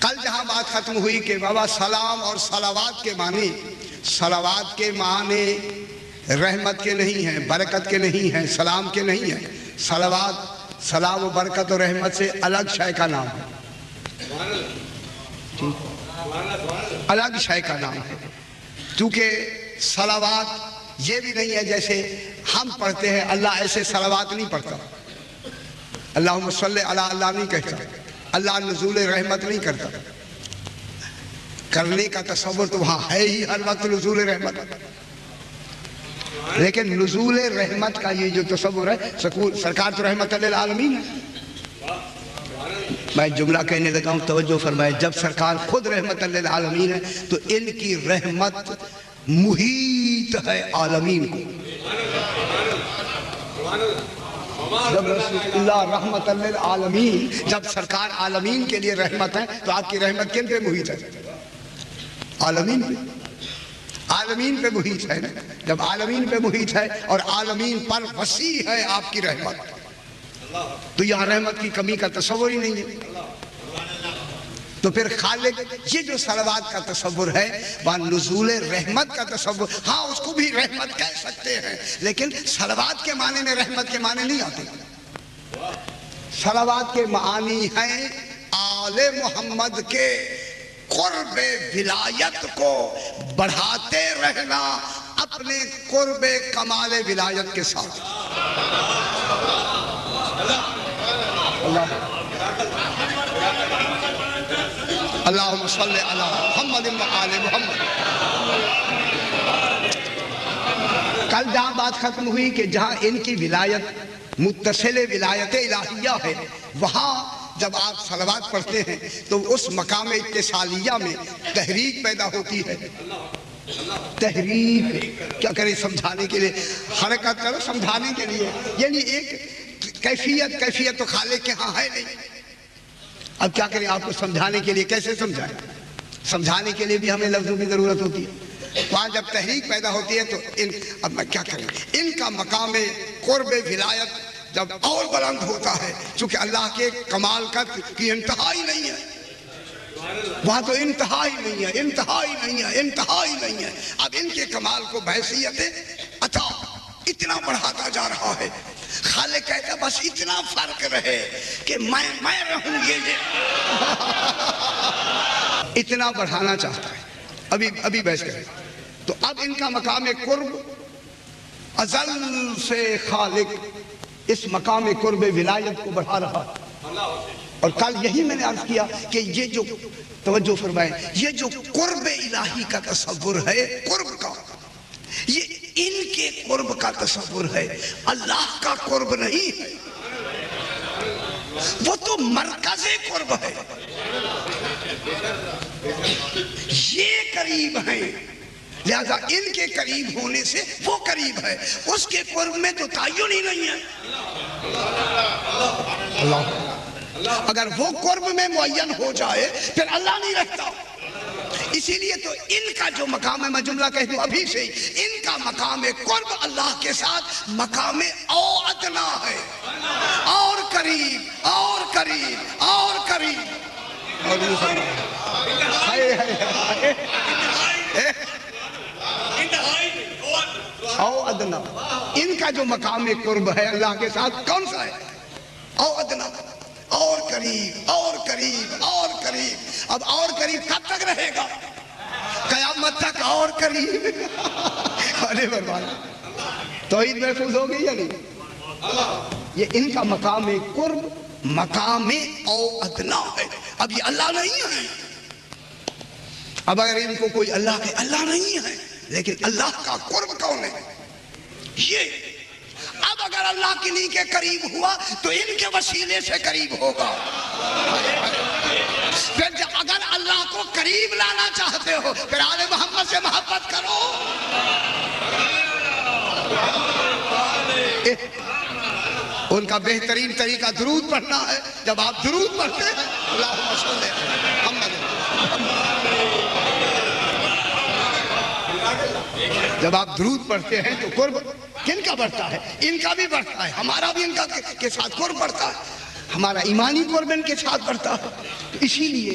کل جہاں بات ختم ہوئی کہ بابا سلام اور صلوات کے معنی، صلوات کے معنی رحمت کے نہیں ہیں، برکت کے نہیں ہیں، سلام کے نہیں ہیں۔ صلوات سلام و برکت و رحمت سے الگ شے کا نام ہے، الگ شے کا نام ہے۔ کیونکہ صلوات یہ بھی نہیں ہے جیسے ہم پڑھتے ہیں، اللہ ایسے صلوات نہیں پڑھتا، اللہم صلی علی اللہ نہیں کہتا، اللہ نزول رحمت نہیں کرتا۔ کرنے کا تصور تو وہاں ہے ہی ہر وقت نزول رحمت، لیکن نزول رحمت کا یہ جو تصور ہے، سرکار تو رحمت للعالمین ہے۔ میں جملہ کہنے لگا ہوں، توجہ فرمائے، جب سرکار خود رحمت للعالمین ہے تو ان کی رحمت محیط ہے عالمین کو۔ جب رسول اللہ رحمت للعالمین، جب سرکار عالمین کے لیے رحمت ہے تو آپ کی رحمت کن پہ محیط ہے؟ عالمین پہ، عالمین پہ محیط ہے نا۔ جب عالمین پہ محیط ہے اور عالمین پر وسیع ہے آپ کی رحمت، تو یہاں رحمت کی کمی کا تصور ہی نہیں ہے۔ تو پھر خالق یہ جو صلوات کا تصور ہے وہ نزول رحمت کا تصور، ہاں اس کو بھی رحمت کہہ سکتے ہیں، لیکن صلوات کے معنی میں رحمت کے معنی نہیں آتے۔ صلوات کے معنی ہیں آل محمد کے قرب ولایت کو بڑھاتے رہنا اپنے قرب کمال ولایت کے ساتھ۔ اللہم صلی علی محمد و آل محمد۔ کل جہاں بات ختم ہوئی کہ جہاں ان کی ولایت متصل ولایت الہیہ ہے، وہاں جب آپ صلوات پڑھتے ہیں تو اس مقام اتصالیہ میں تحریک پیدا ہوتی ہے۔ تحریک کیا کریں سمجھانے کے لیے، حرکت کرو سمجھانے کے لیے، یعنی ایک کیفیت تو خالق کے ہاں ہے نہیں۔ اب کیا کریں آپ کو سمجھانے کے لیے، کیسے سمجھائیں؟ سمجھانے کے لیے بھی ہمیں لفظوں کی ضرورت ہوتی ہے۔ وہاں جب تحریک پیدا ہوتی ہے تو اب میں کیا کریں، ان کا مقام قرب ولایت جب اور بلند ہوتا ہے، چونکہ اللہ کے کمال کی انتہا ہی نہیں ہے، وہاں تو انتہا ہی نہیں ہے، انتہا ہی نہیں ہے، انتہا ہی نہیں ہے۔ اب ان کے کمال کو بحیثیت عطا اتنا بڑھاتا جا رہا ہے، خالق کہتا بس اتنا فرق رہے کہ میں رہوں گے، اتنا بڑھانا چاہتا ہے۔ ابھی بحث کریں تو اب ان کا مقام قرب ازل سے خالق اس مقام قرب ولایت کو بڑھا رہا ہے۔ اور کل یہی میں نے عرض کیا کہ یہ جو توجہ فرمائیں، یہ جو قرب الہی کا تصور ہے، قرب کا، یہ ان کے قرب کا تصور ہے، اللہ کا قرب نہیں ہے، وہ تو مرکز قرب ہے۔ یہ قریب ہیں، لہذا ان کے قریب ہونے سے وہ قریب ہے، اس کے قرب میں تو تعین ہی نہیں ہے۔ اگر وہ قرب میں معین ہو جائے پھر اللہ نہیں رہتا۔ اسی لیے تو ان کا جو مقام ہے، میں جملہ کہہ دوں ابھی سے، ان کا مقام قرب اللہ کے ساتھ مقام او ادنا ہے، اور قریب اور قریب اور قریب۔ او ادنا، ان کا جو مقام قرب ہے اللہ کے ساتھ کون سا ہے؟ او ادنا، اور قریب اور قریب اور قریب۔ اب اور قریب کب تک رہے گا؟ قیامت تک اور قریب۔ ارے برباد، توحید محفوظ ہو گئی یا نہیں؟ یہ ان کا مقام قرب مقام او ادنا ہے۔ اب یہ اللہ نہیں ہے، اب اگر ان کو کوئی اللہ کہ اللہ نہیں ہے، لیکن اللہ کا قرب کون ہے؟ یہ اب اگر اللہ کنی کے قریب ہوا تو ان کے وسیلے سے قریب ہوگا۔ پھر اگر اللہ کو قریب لانا چاہتے ہو پھر آل محمد سے محبت کرو۔ ان کا بہترین طریقہ درود پڑھنا ہے۔ جب آپ درود پڑھتے ہیں اللہم صلی محمد، جب آپ درود پڑھتے ہیں تو قرب کن کا بڑھتا ہے؟ ان کا بھی بڑھتا ہے، ہمارا بھی ان کا کے ساتھ قرب بڑھتا ہے، ہمارا ایمانی قرب ان کے ساتھ بڑھتا ہے۔ تو اسی لیے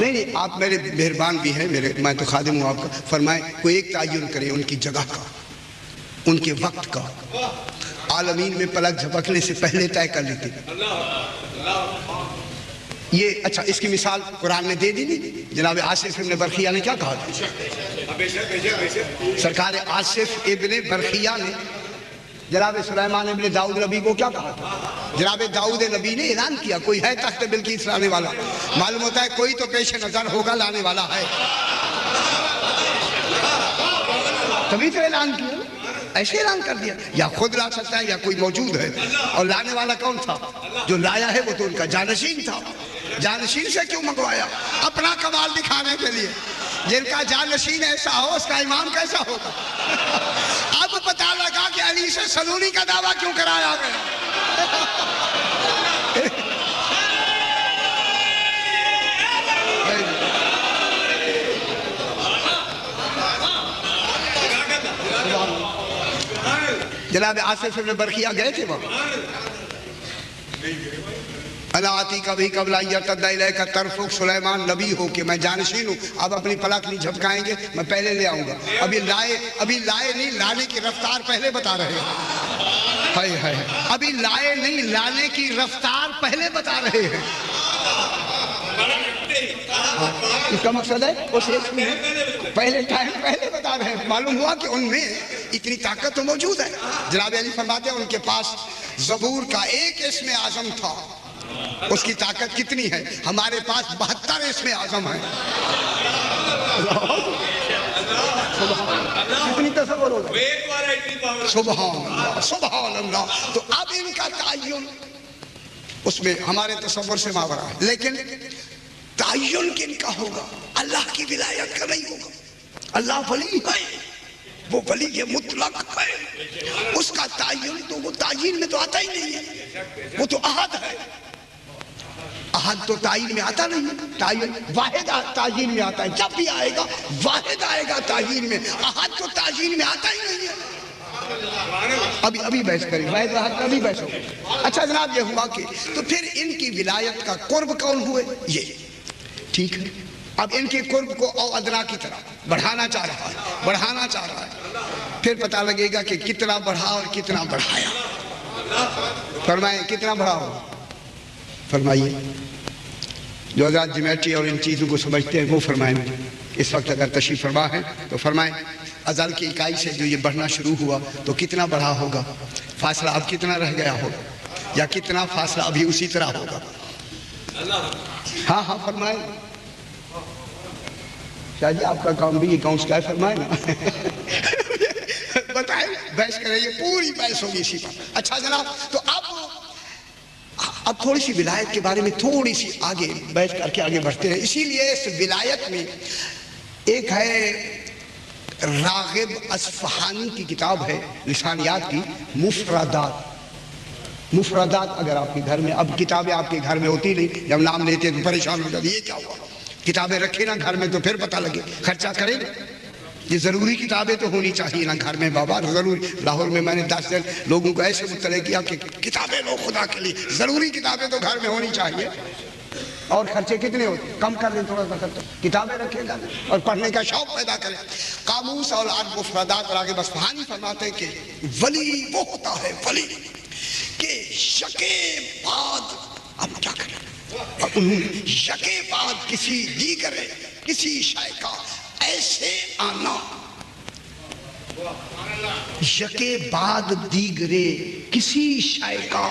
نہیں آپ میرے مہربان بھی ہیں، میں تو خادم ہوں آپ کا. فرمائیں کوئی ایک تعین کرے ان کی جگہ کا، ان کے وقت کا. عالمین میں پلک جھپکنے سے پہلے طے کر لیتے. یہ اچھا اس کی مثال قرآن نے دے دی نہیں. جناب آصف ابن برخیہ نے کیا کہا تھا؟ سرکار آصف ابن برخیہ نے جناب سلیمان ابن داؤد نبی کو کیا کہا تھا؟ جناب داؤد نبی نے اعلان کیا کوئی ہے تخت بلقیس لانے والا. معلوم ہوتا ہے کوئی تو پیش نظر ہوگا لانے والا ہے، تبھی تو اعلان کیا. ایسے اعلان کر دیا یا خود لا سکتا ہے یا کوئی موجود ہے. اور لانے والا کون تھا؟ جو لایا ہے وہ تو ان کا جانشین تھا. جانشین سے کیوں منگوایا؟ اپنا کمال دکھانے کے لیے. جن کا جانشین ایسا ہو اس کا امام کیسا ہوگا؟ اب پتہ لگا کہ علی سے سلونی کا دعویٰ کیوں کرایا گیا. جناب آصف ابن برخیہ گئے تھے وہاں. انا آتی کبھی قبل یرتد الیک طرفک، سلیمان نبی ہو کہ میں جانشین ہوں. اب اپنی پلک نہیں جھپکائیں گے، میں پہلے لے آؤں گا. ابھی لائے نہیں، لانے کی رفتار پہلے بتا رہے ہیں. ہائے ہائے، ابھی لائے نہیں، لانے کی رفتار پہلے بتا رہے ہیں. اس کا مقصد ہے اس میں پہلے ٹائم پہلے بتا رہے ہیں. معلوم ہوا کہ ان میں اتنی طاقت تو موجود ہے. جناب علی فرماتے ہیں ان کے پاس زبور کا ایک اسم اعظم تھا، اس کی طاقت کتنی ہے؟ ہمارے پاس 72 اسم اعظم ہیں. کتنی تصور ہوگا؟ سبحان اللہ سبحان اللہ. تو اب ان کا تعین اس میں ہمارے تصور سے ماورا ہے، لیکن تعین کن کا ہوگا؟ اللہ کی ولایت کا نہیں ہوگا. اللہ ولی ہے، وہ ولی مطلق ہے. اس کا تعین تو وہ تعین میں تو آتا ہی نہیں ہے، وہ تو احد ہے. احد تو تعین میں آتا نہیں ہے. تعین واحد تعین میں آتا ہے، جب بھی آئے گا واحد آئے گا تعین میں. احد تو تعین میں آتا ہی نہیں ہے. ابھی بحث کریں، واحد واحد کا بھی بحث ہوگا. اچھا جناب یہ ہوا کہ تو پھر ان کی ولایت کا قرب کون ہوئے؟ یہ ٹھیک ہے. اب ان کے قرب کو او ادنا کی طرح بڑھانا چاہ رہا ہے. پھر پتہ لگے گا کہ کتنا بڑھا اور کتنا بڑھایا. فرمائیں کتنا بڑھا ہو؟ فرمائیے. جو حضرات جیومیٹری اور ان چیزوں کو سمجھتے ہیں وہ فرمائیں. اس وقت اگر تشریف فرما ہے تو فرمائیں ازل کی اکائی سے جو یہ بڑھنا شروع ہوا تو کتنا بڑھا ہوگا؟ فاصلہ اب کتنا رہ گیا ہوگا یا کتنا فاصلہ ابھی اسی طرح ہوگا؟ ہاں فرمائیں. شاہ جی آپ کا کام بھی اکاؤنٹس کا ہے، فرمائیں نا. بتائیں، بحث کریں، یہ پوری بحث ہوگی اسی پر. اچھا جناب تو اب تھوڑی سی ولایت کے بارے میں تھوڑی سی آگے بحث کر کے آگے بڑھتے ہیں. اسی لیے اس ولایت میں ایک ہے راغب اصفہانی کی کتاب ہے لسانیات کی، مفردات. اگر آپ کے گھر میں، اب کتابیں آپ کے گھر میں ہوتی نہیں، جب نام لیتے تو پریشان ہو جاتے یہ کیا ہوا. کتابیں رکھے نا گھر میں تو پھر پتہ لگے، خرچہ کریں. یہ ضروری کتابیں تو ہونی چاہیے نا گھر میں بابا، ضروری. لاہور میں میں نے 10 دن لوگوں کو ایسے مطلع کیا کہ کتابیں لو خدا کے لیے، ضروری کتابیں تو گھر میں ہونی چاہیے. اور خرچے کتنے ہوتے؟ کم کر دیں تھوڑا سا خرچہ، کتابیں رکھے گا اور پڑھنے کا شوق پیدا کریں. قاموس اور مفردات اور آگے اصفہانی فرماتے ہیں کہ ولی وہ ہوتا ہے ولی کہ یکے بعد، اب کیا کریں، یکے بعد کسی دیگر کسی شے کا ایسے آنا، یکے بعد دیگرے کسی شے کا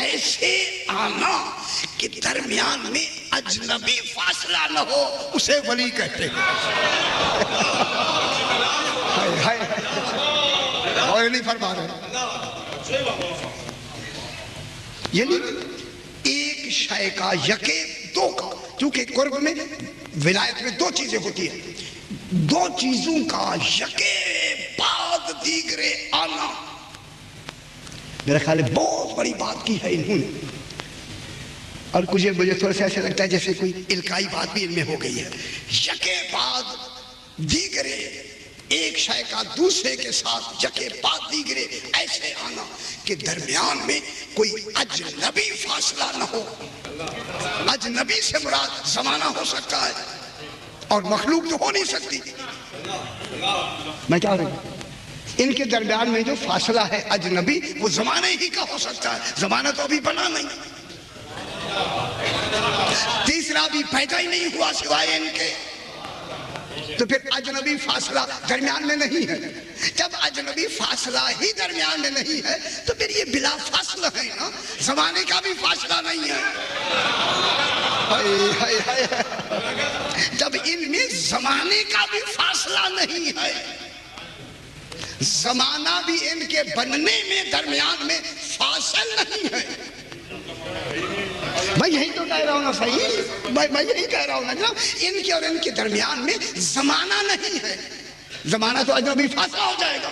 ایسے آنا کہ درمیان میں اجنبی فاصلہ نہ ہو، اسے ولی کہتے ہیں. اور نہیں فرما رہے، یعنی ایک شے کا یکے دو کا، چونکہ قرب میں ولایت میں دو چیزیں ہوتی ہیں، دو چیزوں کا یکے بعد دیگرے آنا. میرا خیال ہے بہت بڑی بات کی ہے انہوں نے. اور مجھے تھوڑا سا ایسا لگتا ہے جیسے کوئی الکائی بات بھی ان میں ہو گئی ہے. یکے بعد دیگرے، ایک شے کا دوسرے کے ساتھ یکے بعد دیگرے ایسے آنا کہ درمیان میں کوئی اجنبی فاصلہ نہ ہو. اجنبی سے مراد زمانہ ہو سکتا ہے اور مخلوق تو ہو نہیں سکتی. میں کیا رہا ہوں؟ ان کے درمیان میں جو فاصلہ ہے اجنبی وہ زمانے ہی کا ہو سکتا ہے. زمانہ تو ابھی بنا نہیں, تیسرا بھی پیدا ہی نہیں ہوا سوائے ان کے. تو پھر اجنبی فاصلہ درمیان میں نہیں ہے. جب اجنبی فاصلہ ہی درمیان میں نہیں ہے تو پھر یہ بلا فاصلہ ہے نا, زمانے کا بھی فاصلہ نہیں ہے. جب ان میں زمانے کا بھی فاصلہ نہیں ہے, زمانہ بھی ان کے بننے میں درمیان میں فاصل نہیں ہے. میں یہی تو کہہ رہا ہوں نا, صحیح میں یہی کہہ رہا ہوں نا جناب, ان کے اور ان کے درمیان میں زمانہ نہیں ہے. زمانہ تو اجنبی فاصلہ ہو جائے گا.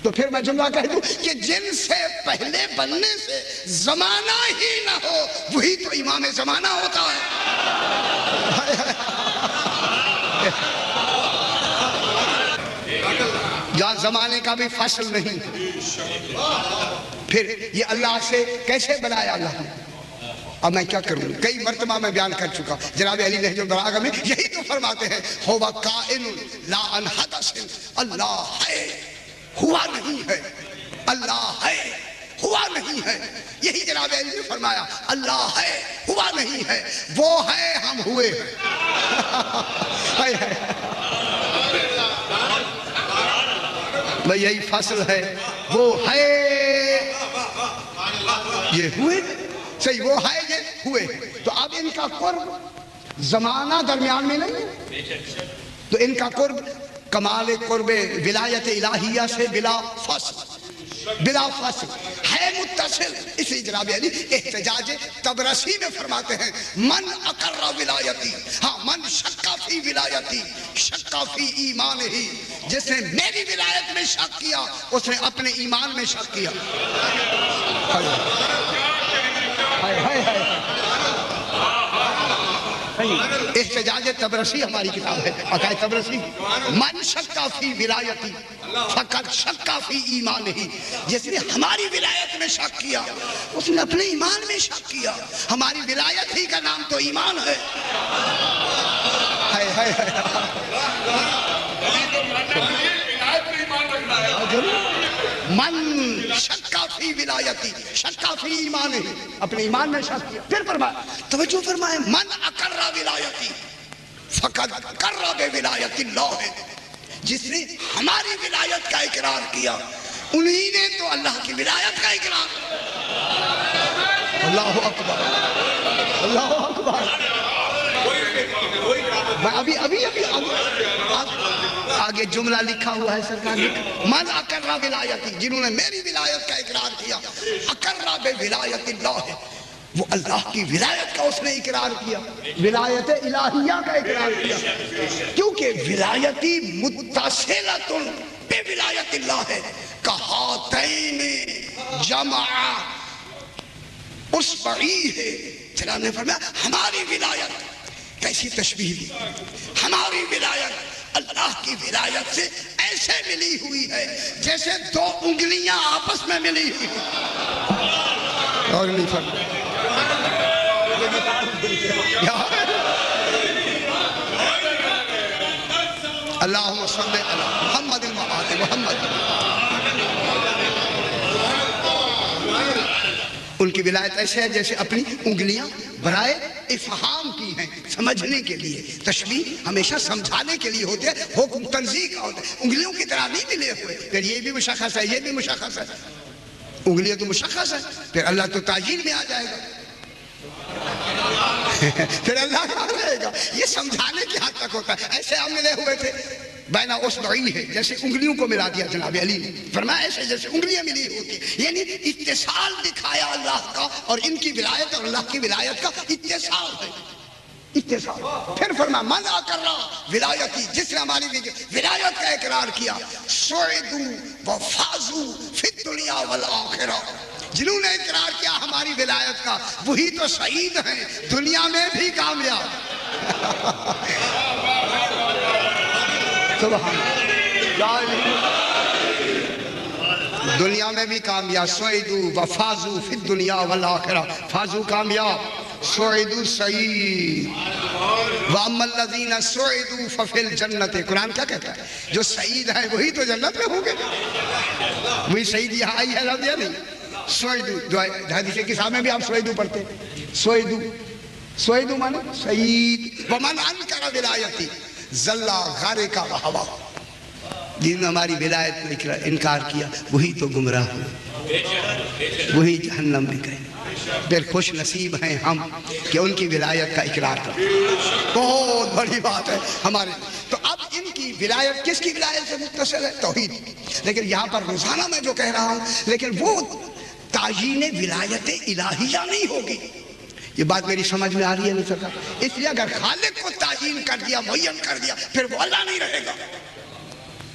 تو پھر میں جملہ کہہ دوں کہ جن سے پہلے بننے سے زمانہ ہی نہ ہو وہی تو امام زمانہ ہوتا ہے. جہاں زمانے کا بھی فاصل نہیں, پھر یہ اللہ سے کیسے بنایا اللہ نے؟ اب میں کیا کروں, کئی مرتبہ میں بیان کر چکا. جناب علی نہج البلاغہ میں یہی تو فرماتے ہیں, ہوا کائن لا عن حدث, اللہ ہے ہوا نہیں ہے, اللہ ہے ہوا نہیں ہے. یہی جناب علی نے فرمایا, اللہ ہے ہوا نہیں ہے, وہ ہے ہم ہوئے. بھئی یہی فصل ہے, وہ ہے یہ ہوئے, صحیح وہ ہے یہ ہوئے. تو اب ان کا قرب زمانہ درمیان میں نہیں, تو ان کا قرب کمال قرب ولایت الہیہ سے بلا فاصل ہے, متصل. اسی جناب علی احتجاج طبرسی میں فرماتے ہیں, من اقر ولایتی, ہاں من شکا فی ولایتی شکا فی ایمان ہی. جس نے میری ولایت میں شک کیا اس نے اپنے ایمان میں شک کیا. احتجاج طبرسی ہماری کتاب ہے, عقائد طبرسی. من شکا فی ولایتی فقط شکا فی ایمان ہی. جس نے ہماری ولایت میں شک کیا اس نے اپنے ایمان میں شک کیا. ہماری ولایت ہی کا نام تو ایمان ہے. من شکا فی ولایتی شکا فی ایمان ہی, اپنے ایمان میں شک کیا. پھر فرمایا, توجہ فرمائے, من اقر ولایتی فقد قر بولایت اللہ, جس نے ہماری ولایت کا اقرار کیا انہی نے تو اللہ کی ولایت کا اقرار. اللہ اکبر, اللہ اکبر. ابھی آگے جملہ لکھا ہوا ہے سرکار نے, من اقر ولایتی, جنہوں نے میری ولایت کا اقرار کیا. اقر بولایت اللہ, وہ اللہ کی ولایت کا اس نے اقرار کیا, ولایت الہیہ کا اقرار کیا. کیونکہ ولایتی متصلۃ بولایت اللہ ہے. کہاتین جمع اصبعی ہے. جناب نے فرمایا ہماری ولایت کیسی تشبیہ دی, ہماری ولایت اللہ کی ولایت سے ایسے ملی ہوئی ہے جیسے دو انگلیاں آپس میں ملی ہوئی ہیں. اور نہیں فرمایا اللہم صلی علی محمد وآل محمد. ان کی ولایت ایسے ہے جیسے اپنی انگلیاں برائے افہام کی ہیں, سمجھنے کے لیے. تشبیہ ہمیشہ سمجھانے کے لیے ہوتے ہیں, حکم تنزیہ کا ہوتا ہے. انگلیوں کی طرح نہیں ملے ہوئے. پھر یہ بھی مشخص ہے, یہ بھی مشخص ہے. انگلیاں تو مشخص ہے, پھر اللہ تو تعجیل میں آ جائے گا. پھر اللہ کہاں رہے گا. یہ سمجھانے کی حد تک ہوتا ہے. ایسے ہم ملے ہوئے تھے, بینا اصبعی ہے, جیسے انگلیوں کو ملا دیا جناب علی نے فرمایا ایسے جیسے انگلیاں ملی ہوتی. یعنی اتصال دکھایا اللہ کا, اور ان کی ولایت اور اللہ کی ولایت کا اتصال ہے, اتصال. پھر فرمایا من اقر ولایتی, جس نے ہماری ولایت کا اقرار کیا. سعدوا وفازوا فی الدنیا والآخرہ, جنہوں نے اقرار کیا ہماری ولایت کا وہی تو سعید ہیں, دنیا میں بھی کامیاب. سبحان اللہ. دنیا میں بھی کامیاب، سعیدو وفازو فی الدنیا والآخرہ، فازو کامیاب، سعیدو سعید، وَأَمَّا الَّذِينَ سُعِدُوا فَفِي الْجَنَّةِ۔ قرآن کیا کہتا ہے؟ جو سعید ہیں وہی تو جنت میں ہوں گے، وہی سعید یہاں آئی ہے لفظ یا نہیں؟ سعیدو، جو حدیث کتاب میں بھی آپ سعیدو پڑھتے ہیں، سعیدو، سعیدو مانے سعید، وَمَنْ أَنْكَرَ وِلَایَتِي ذَلَّ غَارِقَ وَهَوَى، جن نے ہماری ولایت کو انکار کیا وہی تو گمراہ ہوئے، وہی جہنم میں گئے۔ پھر خوش نصیب ہیں ہم کہ ان کی ولایت کا اقرار کریں، بہت بڑی بات ہے ہمارے۔ تو اب ان کی ولایت کس کی ولایت سے متصل ہے؟ توحید۔ لیکن یہاں پر روزانہ میں جو کہہ رہا ہوں، لیکن وہ تعیین ولایت الہیہ نہیں ہوگی۔ یہ بات میری سمجھ میں آ رہی ہے نہیں سکتا؟ اس لیے اگر خالق کو تعیین کر دیا، معین کر دیا، پھر وہ اللہ نہیں رہے گا،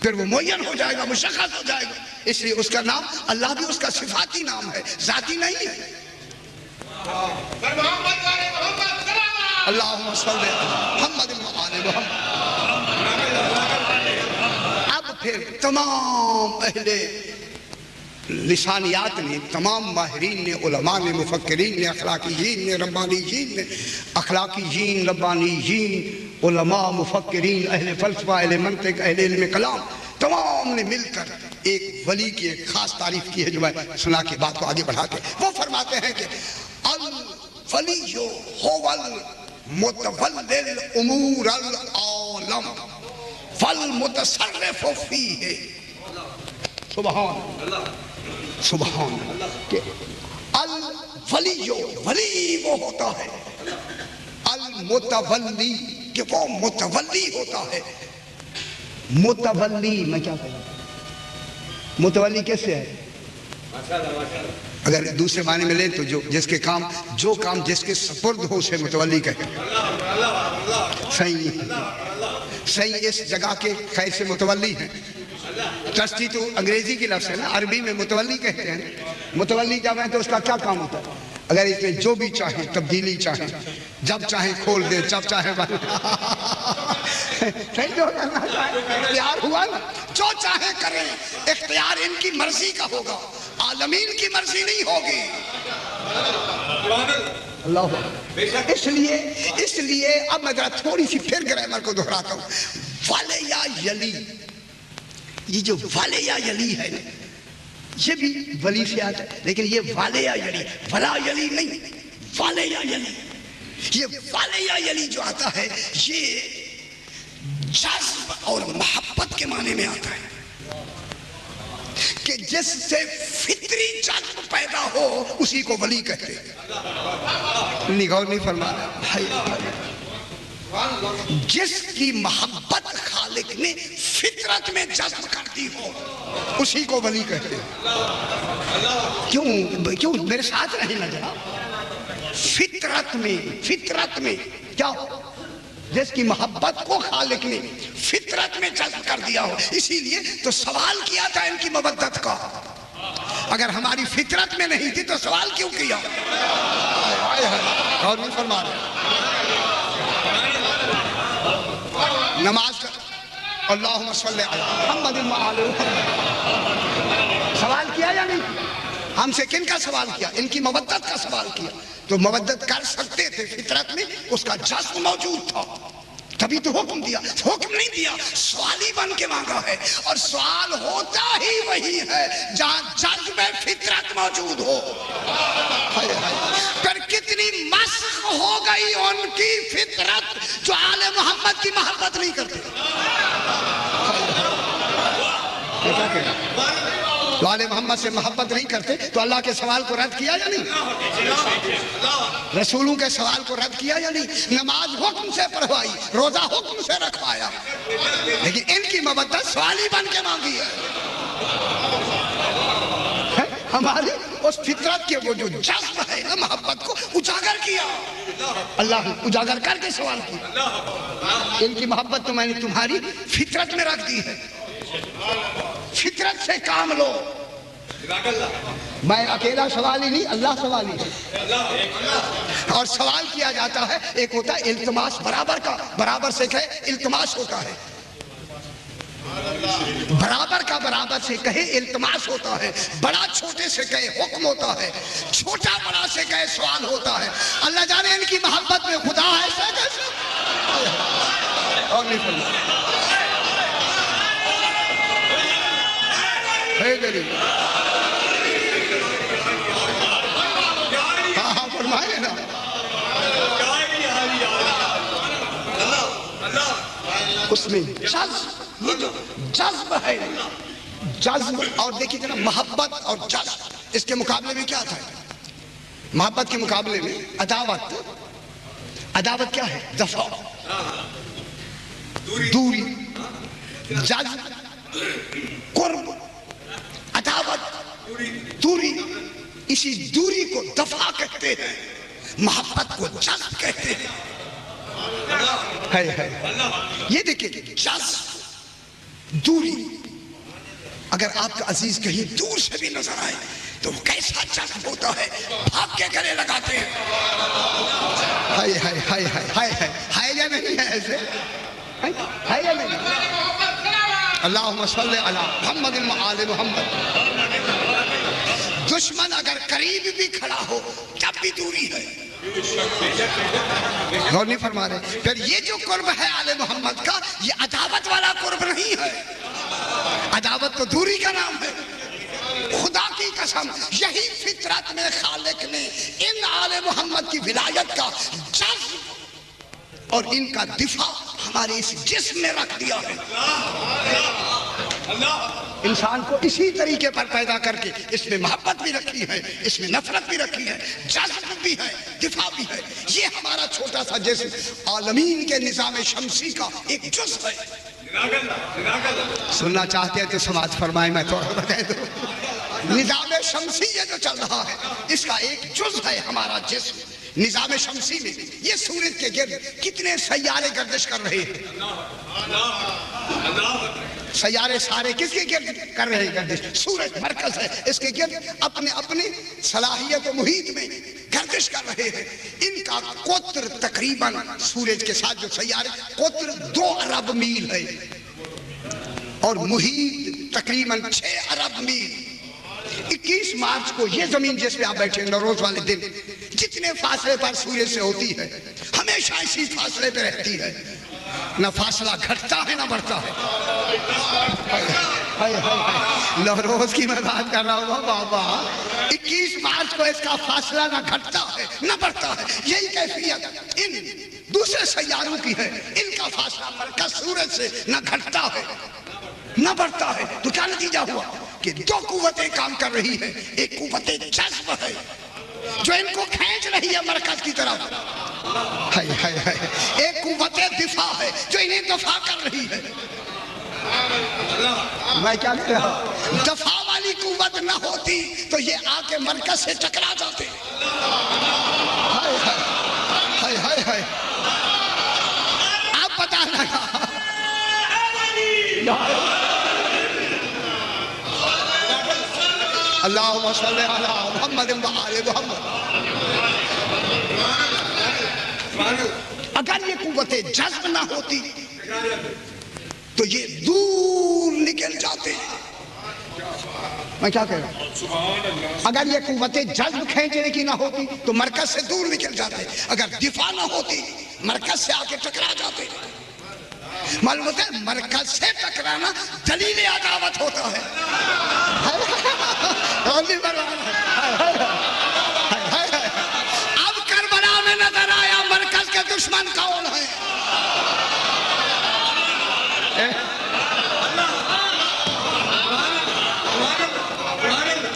پھر وہ معین ہو جائے گا، مشخص ہو جائے گا۔ اس لیے اس کا نام اللہ بھی اس کا صفاتی نام ہے، ذاتی نہیں ہے۔ اللہم صلی محمد وعلی محمد۔ اب پھر تمام اہل لسانیات نے، تمام ماہرین نے، علماء نے، مفکرین نے، اخلاقیین نے، ربانیین نے، اخلاقیین، ربانیین، علماء، مفکرین، اہل فلسفہ، اہل منطق، اہل علم کلام، تمام نے مل کر ایک ولی کی ایک خاص تعریف کی ہے جو میں سنا کے بات کو آگے بڑھاتے ہیں۔ وہ فرماتے ہیں کہ الولی هو المتولی الامور العالم فالمتصرف فیہ۔ سبحان سبحان کہ الولی، ولی وہ ہوتا ہے، المتولی کہ وہ متولی ہوتا ہے۔ متولی میں کیا کہوں، متولی کیسے ہے؟ اگر دوسرے معنی میں لیں تو جس کے کام، جو کام جس کے سپرد ہو اسے متولی کہتے ہیں۔ صحیح اس جگہ کے خیر سے متولی ہیں۔ ٹرسٹی تو انگریزی کی لفظ ہے نا، عربی میں متولی کہتے ہیں۔ متولی جب ہے تو اس کا کیا کام ہوتا ہے؟ اگر اس میں جو بھی چاہیں تبدیلی چاہیں، جب چاہیں کھول دے، جب چاہیں بند، جو کرنا چاہیں اختیار ہوا نا، جو چاہیں کریں، اختیار ان کی مرضی کا ہوگا، عالمین کی مرضی نہیں ہوگی۔ اللہ، اس لیے اب میں ذرا تھوڑی سی پھر گرامر کو دہراتا ہوں۔ والیا یلی، یہ جو والیا یلی ہے یہ بھی ولی سے آتا ہے، لیکن یہ والیا یلی، ولا یلی نہیں، والیا یلی۔ یہ والیا یلی جو آتا ہے یہ جذب اور محبت کے معنی میں آتا ہے کہ جس سے فطری جذب پیدا ہو اسی کو ولی کہتے ہیں۔ غور نہیں فرمانا، جس کی محبت خالق نے فطرت میں جذب کر دی ہو اسی کو ولی کہتے ہیں۔ کیوں میرے ساتھ رہے نا جناب، فطرت میں کیا ہو؟ جس کی محبت کو خالق نے فطرت میں جذب کر دیا ہو۔ اسی لیے تو سوال کیا تھا ان کی مودت کا، اگر ہماری فطرت میں نہیں تھی تو سوال کیوں کیا؟ غور نہیں فرما رہے۔ نماز کا اللہم صلی علی محمد وعلی محمد، سوال کیا یا نہیں کیا؟ ہم سے کن کا سوال کیا؟ ان کی مودت کا سوال کیا۔ تو مودت کر سکتے تھے، فطرت میں اس کا جذب موجود تھا، تبھی تو حکم دیا۔ حکم نہیں دیا، سوالی بن کے مانگا ہے، اور سوال ہوتا ہی وہی ہے جہاں جذب فطرت موجود ہو۔ پھر کتنی مسخ ہو گئی ان کی فطرت جو آل محمد کی محبت نہیں کرتے۔ تو آل محمد سے محبت نہیں کرتے تو اللہ کے سوال کو رد کیا یا نہیں؟ رسولوں کے سوال کو رد کیا یا نہیں؟ نماز حکم سے پڑھوائی، روزہ حکم سے رکھوایا، لیکن ان کی محبت سوالی بن کے مانگی ہے۔ ہماری اس فطرت کے وہ جو جذب ہے نا محبت کو اجاگر کیا، اللہ اجاگر کر کے سوال کیا۔ ان کی محبت تو میں نے تمہاری فطرت میں رکھ دی ہے، فطرت سے کام لو۔ میں اکیلا سوالی نہیں، اللہ سوالی ہے۔ اور سوال کیا جاتا ہے، ایک ہوتا ہے التماس برابر کا، برابر سے کہے التماس ہوتا ہے، برابر کا برابر سے کہے التماس ہوتا ہے، بڑا چھوٹے سے کہے حکم ہوتا ہے، چھوٹا بڑا سے کہے سوال ہوتا ہے۔ اللہ جانے ان کی محبت میں خدا ایسا کیسے اور نہیں فرمائے ہاں فرمائے نا۔ اس میں جذب، یہ جو جذب ہے، جذب اور دیکھیے جناب محبت اور جذب، اس کے مقابلے میں کیا تھا؟ محبت کے مقابلے میں عداوت۔ عداوت کیا ہے؟ دفع، دوری۔ جذب قرب، عداوت دوری، اسی دوری کو دفع کہتے ہیں، محبت کو جذب کہتے ہیں۔ یہ دیکھیں جذب، دوری۔ اگر آپ کا عزیز کہیں دور سے بھی نظر آئے تو وہ کیسا جذب ہوتا ہے، بھاگ کے گلے لگاتے ہیں۔ ہائے ہائے ہائے ہائے ہائے ہائے، ہے یا نہیں ہے ایسے؟ ہے یا نہیں؟ اللہم صلی علی محمد وآل محمد۔ دشمن اگر قریب بھی کھڑا ہو تب بھی دوری ہے۔ غور نہیں فرما رہے؟ پھر یہ جو قرب ہے آل محمد کا، یہ عداوت والا قرب نہیں ہے۔ عداوت تو دوری کا نام ہے۔ خدا کی قسم یہی فطرت میں خالق نے ان آل محمد کی ولایت کا جذب اور ان کا دفاع ہمارے اس جسم میں رکھ دیا ہے۔ انسان کو اسی طریقے پر پیدا کر کے اس میں محبت بھی رکھی ہے، اس میں نفرت بھی رکھی ہے، جذب بھی ہے، دفاع بھی ہے۔ یہ ہمارا چھوٹا سا جسم عالمین کے نظام شمسی کا ایک جز ہے۔ سننا چاہتے ہیں تو سماعت فرمائیں، میں تھوڑا بتا دوں۔ نظام شمسی یہ جو چل رہا ہے اس کا ایک جز ہے ہمارا جسم۔ نظام شمسی میں یہ سورج کے گرد کتنے سیارے گردش کر رہے ہیں؟ سیارے سارے کس کے گرد کر رہے ہیں گردش؟ سورج مرکز ہے، اس کے گرد اپنے اپنے صلاحیت و محیط میں گردش کر رہے ہیں۔ ان کا قطر تقریباً سورج کے ساتھ جو سیارے قطر 2 ارب میل ہے اور محیط تقریباً 6 ارب میل۔ 21 مارچ کو یہ زمین جس پہ آپ بیٹھے نوروز والے دن جتنے فاصلے پر سورج سے ہوتی ہے ہمیشہ اسی فاصلے پہ رہتی ہے، نہ فاصلہ گھٹتا ہے نہ بڑھتا ہے۔ نوروز کی میں بات کر رہا ہوں بابا، 21 مارچ کو اس کا فاصلہ نہ گھٹتا ہے نہ بڑھتا ہے۔ یہی کیفیت ان دوسرے سیاروں کی ہے، ان کا فاصلہ مرکز سورج سے نہ گھٹتا ہے نہ بڑھتا ہے۔ تو کیا نتیجہ ہوا کہ 2 قوتیں کام کر رہی ہیں۔ ایک قوت جذب ہے جو ان کو کھینچ رہی ہے مرکز کی طرف، ایک قوت دفاع ہے جو انہیں دفاع کر رہی ہے۔ میں کیا کہہ رہا ہوں؟ دفاع والی قوت نہ ہوتی تو یہ آ کے مرکز سے ٹکرا جاتے۔ آپ بتا لگا اللہم صلی علی محمد وآل محمد۔ اگر یہ قوت جذب نہ ہوتی تو یہ دور نکل جاتے۔ میں کیا کہہ رہا ہوں؟ اگر یہ قوت جذب کھینچنے کی نہ ہوتی تو مرکز سے دور نکل جاتے، اگر دفاع نہ ہوتی مرکز سے آ کے ٹکرا جاتے۔ معلوم ہوتا ہے مرکز سے ٹکرانا دلیل عداوت ہوتا ہے۔ اب کربلا میں نظر آیا مرکز کے دشمن کون ہے۔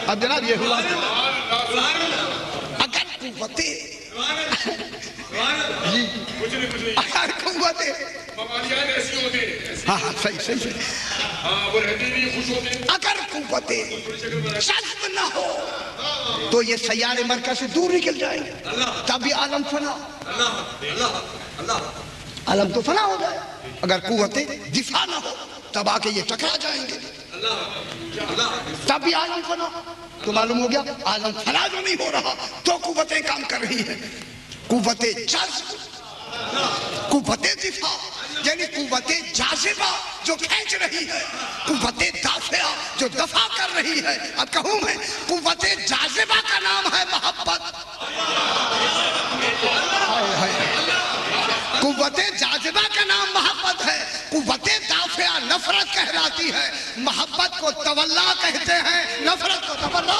اب جناب یہ ہوا اگر قوتیں اگر قوتیں ہاں صحیح اگر قوتیں جذب نہ ہو تو یہ سیارے مرکز سے دور نکل جائیں گے، تب بھی عالم فنا، عالم تو فنا ہو جائے۔ اگر قوتیں دفاع نہ ہو تب آ کے یہ ٹکرا جائیں گے، تب بھی عالم فنا۔ تو معلوم ہو گیا عالم فنا جو نہیں ہو رہا تو قوتیں کام کر رہی ہیں، قوت جذب، قوت دفاع یعنی قوت جاذبہ جو کھینچ رہی ہے، قوت دافعہ جو دفع کر رہی ہے. اب کہوں میں، قوت جاذبہ کا نام ہے محبت. قوت جاذبہ کا نام محبت ہے. قوت دافعہ نفرت کہلاتی ہے. محبت کو تولا کہتے ہیں، نفرت کو تبرع.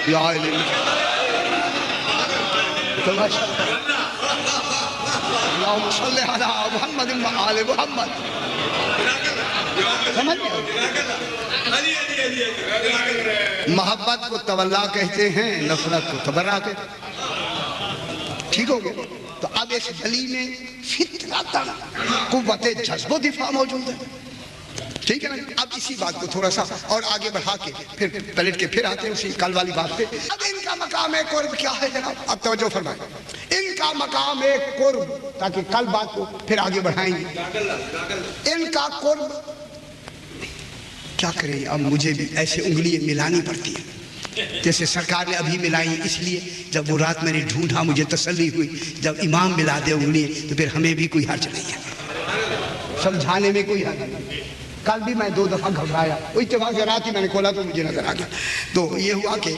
یا علم اللہم صلی علی محمد و آل محمد. محبت کو تولا کہتے ہیں، نفرت کو تبرع کہتے ہیں. ٹھیک ہو گیا؟ تو اب اس گلی میں فطرتاً قوت جذب و دفاع موجود ہے. ٹھیک ہے نا؟ اب اسی بات کو تھوڑا سا اور آگے بڑھا کے پھر پلٹ کے پھر آتے ہیں اسی کل والی بات پہ. اب ان کا مقام قرب کیا ہے جناب؟ اب توجہ فرمائیں. ان کا مقام قرب، تاکہ کل بات کو پھر آگے بڑھائیں گے. ان کا قرب کیا کریں؟ اب مجھے بھی ایسے انگلیاں ملانی پڑتی ہیں جیسے سرکار نے ابھی ملائی. اس لیے جب وہ رات میں نے ڈھونڈا مجھے تسلی ہوئی جب امام ملا دے انگلیاں تو پھر ہمیں بھی کوئی حرج نہیں ہے، سمجھانے میں کوئی حرج نہیں. کل بھی میں 2 دفعہ گھبرایا، اتفاق سے رات ہی میں نے کھولا تو مجھے نظر آ گیا. تو یہ ہوا کہ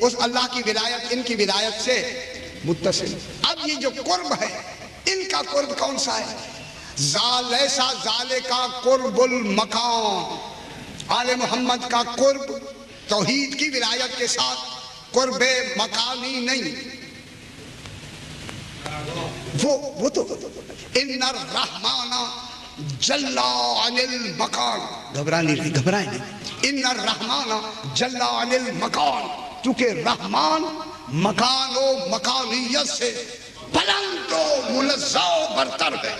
اس اللہ کی ولایت ان کی ولایت سے متصل. اب یہ جو قرب ہے، ان کا قرب کون سا ہے؟ لیسا ذالکا قرب المقام. آل محمد کا قرب توحید کی ولایت کے ساتھ قرب مقامی نہیں. وہ تو ان الرحمن جل عن المکان. گھبرائیں نہیں. ان الرحمن جل عن المکان، چونکہ رحمان مکان و مکانیت سے بلند و منزہ و برتر ہے.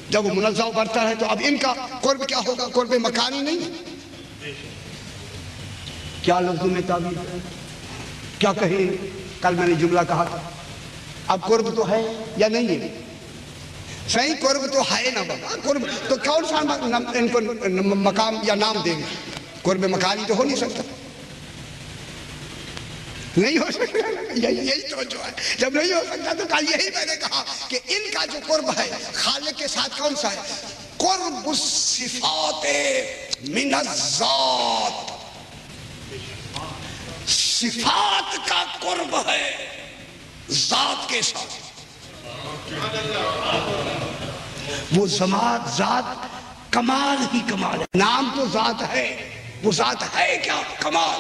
جب وہ منزہ و برتر ہے تو اب ان کا قرب کیا ہوگا؟ قرب مکانی نہیں. کیا لفظوں میں تعبیر ہے؟ کیا کہیں؟ کل میں نے جملہ کہا تھا. اب قرب تو ہے یا نہیں ہے؟ صحیح قرب تو ہے نا بابا. قرب تو کون سا ان کو مقام یا نام دیں گے؟ قرب مکانی تو ہو نہیں سکتا. نہیں ہو سکتا. یہی توجہ ہے. جب نہیں ہو سکتا تو کل یہی میں نے کہا کہ ان کا جو قرب ہے خالق کے ساتھ کون سا ہے؟ قرب الصفات من الذات. صفات کا قرب ہے ذات کے ساتھ. وہ ذات کمال ہی کمال ہے. نام تو ذات ہے، وہ ذات ہے کیا؟ کمال.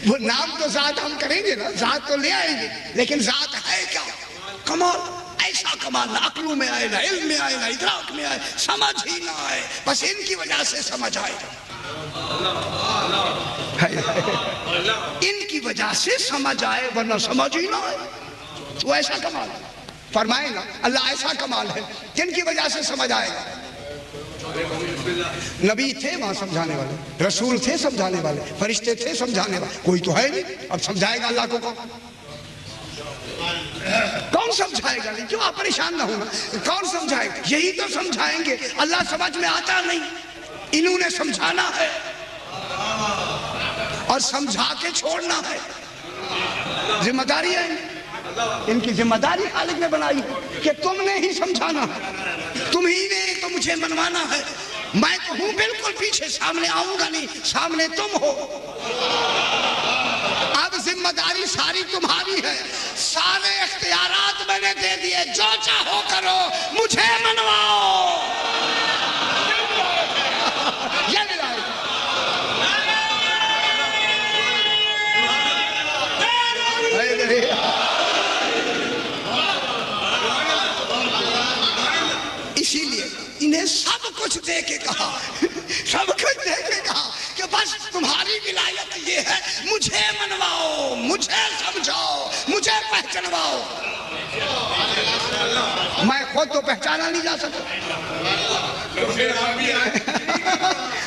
وہ نام تو ذات ہم کریں گے نا، ذات تو لے آئیں گے، لیکن ذات ہے کیا؟ کمال. ایسا کمال نہ عقلوں میں آئے، نہ علم میں آئے، نہ ادراک میں آئے، سمجھ ہی نہ آئے. بس ان کی وجہ سے سمجھ آئے. ان کی وجہ سے سمجھ آئے، ورنہ سمجھ ہی نہ آئے. وہ ایسا کمال ہے. فرمائے نا اللہ ایسا کمال ہے جن کی وجہ سے سمجھ آئے گا. نبی تھے وہاں سمجھانے والے، رسول تھے سمجھانے والے، فرشتے تھے سمجھانے والے. کوئی تو ہے نہیں. اب سمجھائے گا اللہ کو کون سمجھائے گا؟ نہیں. کیوں آپ پریشان نہ ہونا. کون سمجھائے گا؟ یہی تو سمجھائیں گے. اللہ سمجھ میں آتا نہیں، انہوں نے سمجھانا ہے اور سمجھا کے چھوڑنا ہے. ذمہ داری ہے ان کی. ذمہ داری خالق نے بنائی ہے کہ تم نے ہی سمجھانا ہے، تم ہی نے تو مجھے منوانا ہے. میں تو ہوں بالکل پیچھے، سامنے آؤں گا نہیں، سامنے تم ہو. اب ذمہ داری ساری تمہاری ہے. سارے اختیارات میں نے دے دیے، جو چاہو کرو، مجھے منواؤ. اسی لیے انہیں سب کچھ دے کے کہا، سب کچھ دے کے کہا کہ بس تمہاری ولایت یہ ہے، مجھے منواؤ، مجھے سمجھاؤ، مجھے پہچنواؤ. میں خود تو پہچانا نہیں جا سکتا.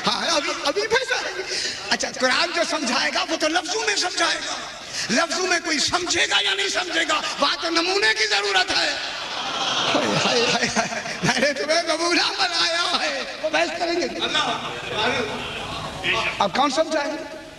ہاں ابھی پہچانا. اچھا قرآن جو سمجھائے گا وہ تو لفظوں میں سمجھائے گا. لفظوں میں کوئی سمجھے گا یا نہیں سمجھے گا، وہاں تو نمونے کی ضرورت ہے. میں نے تمہیں نمونہ بنایا ہے، وہ بحث کریں گے. اب کون سمجھائے؟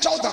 14।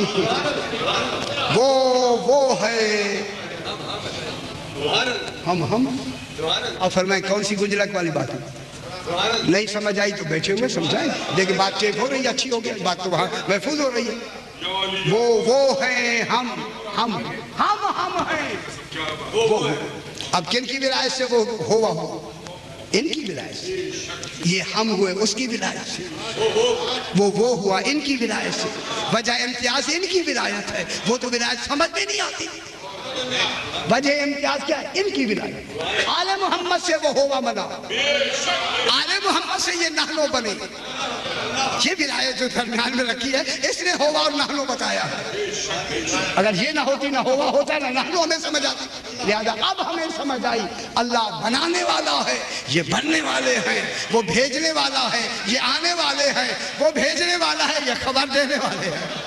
نہیں، وہ ہے ہم۔ اور فرمائیں کون سی گنجلک والی بات ہے؟ نہیں سمجھ آئی تو بیٹھے ہوئے سمجھائیں، دیکھیں بات چیک ہو رہی ہے، اچھی ہو گئی بات تو وہاں محفوظ ہو رہی ہے۔ وہ ہیں ہم ہیں وہ ہیں۔ اب کن کی ولایت سے وہ ہوا ہو؟ ان کی ولایت سے۔ یہ ہم ہوئے اس کی ولایت سے، وہ ہوا ان کی ولایت سے۔ وجہ امتیاز ان کی ولایت ہے، وہ تو ولایت سمجھ میں نہیں آتی۔ وجہ امتیاز کیا ہے؟ ان کی ولایت۔ آل محمد سے وہ ہوا بنا، آل محمد سے یہ نحنو بنے۔ یہ ولایت جو درمیان میں رکھی ہے اس نے ہوا اور نحنو بتایا ہے۔ اگر یہ نہ ہوتی نہ ہوا ہوتا نہ نحنو ہمیں سمجھ آتی۔ لہذا اب ہمیں سمجھ آئی اللہ بنانے والا ہے، یہ بننے والے ہیں، وہ بھیجنے والا ہے، یہ آنے والے ہیں، وہ بھیجنے والا ہے، یہ خبر دینے والے ہیں۔